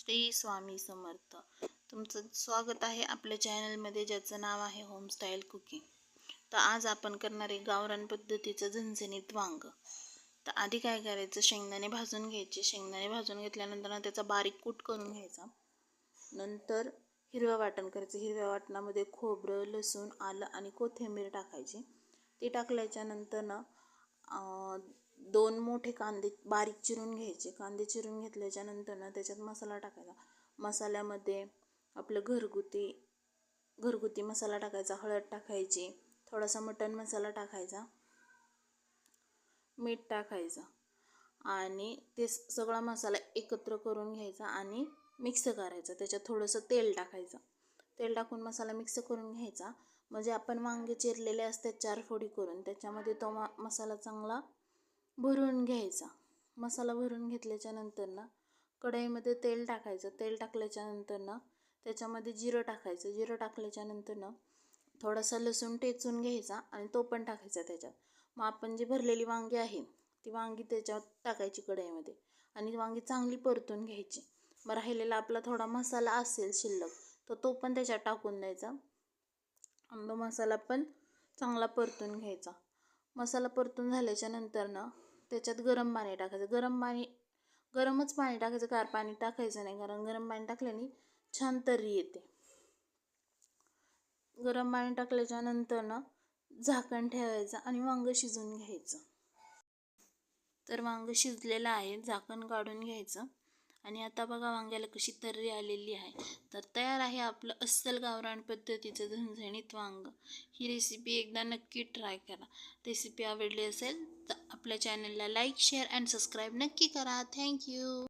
श्री स्वामी समर्थ. तुमचं स्वागत आहे आपल्या चॅनलमध्ये, ज्याचं नाव आहे होमस्टाईल कुकिंग. तर आज आपण करणार आहे गावरान पद्धतीचं झणझणीत वांग. तर आधी काय करायचं, शेंगदाणे भाजून घ्यायचे. शेंगदाणे भाजून घेतल्यानंतर त्याचा बारीक कूट करून घ्यायचा. नंतर हिरवं वाटण करायचं. हिरव्या वाटणामध्ये खोबरं, लसूण, आलं आणि कोथिंबीर टाकायची. ते टाकल्याच्या नंतर 2 मोठे कांदे बारीक चिरून घ्यायचे. कांदे चिरून घेतल्याच्या नंतर त्याच्यात मसाला टाकायचा. मसाल्यामध्ये आपलं घरगुती मसाला टाकायचा, हळद टाकायची, थोडासा मटण मसाला टाकायचा, मीठ टाकायचं आणि ते सगळा मसाला एकत्र करून घ्यायचा आणि मिक्स करायचा. त्याच्यात थोडंसं तेल टाकायचं. तेल टाकून मसाला मिक्स करून घ्यायचा. म्हणजे आपण वांगे चिरलेले असतात 4 फोडी करून, त्याच्यामध्ये तो मसाला चांगला भरून घ्यायचा. मसाला भरून घेतल्याच्या नंतर कढईमध्ये तेल टाकायचं. तेल टाकल्याच्या नंतर त्याच्यामध्ये जिरं टाकायचं. जिरं टाकल्याच्या नंतर थोडासा लसूण ठेचून घ्यायचा आणि तो पण टाकायचा त्याच्यात. मग आपण जी भरलेली वांगी आहे ती वांगी त्याच्यात टाकायची कढईमध्ये आणि वांगी चांगली परतून घ्यायची. मग राहिलेला आपला थोडा मसाला असेल शिल्लक तर तो पण त्याच्यात टाकून द्यायचा. आणि मसाला पण चांगला परतून घ्यायचा. मसाला परतून झाल्याच्या नंतर त्याच्यात गरम पाणी टाकायचं. गरमच पाणी टाकायचं, गार पाणी टाकायचं नाही, कारण गरम पाणी टाकल्याने छान तर्री येते. गरम पाणी टाकल्याच्या नंतर झाकण ठेवायचं आणि वांग शिजून घ्यायचं. तर वांग शिजलेलं आहे, झाकण काढून घ्यायचं आणि आता बघा वांग्याला कशी तर्री आलेली आहे. तर तयार आहे आपलं अस्सल गावरान पद्धतीचं झणझणीत वांग. ही रेसिपी एकदा नक्की ट्राय करा. रेसिपी आवडली असेल तर आपल्या चॅनलला लाईक, शेअर अँड सबस्क्राईब नक्की करा. थँक्यू.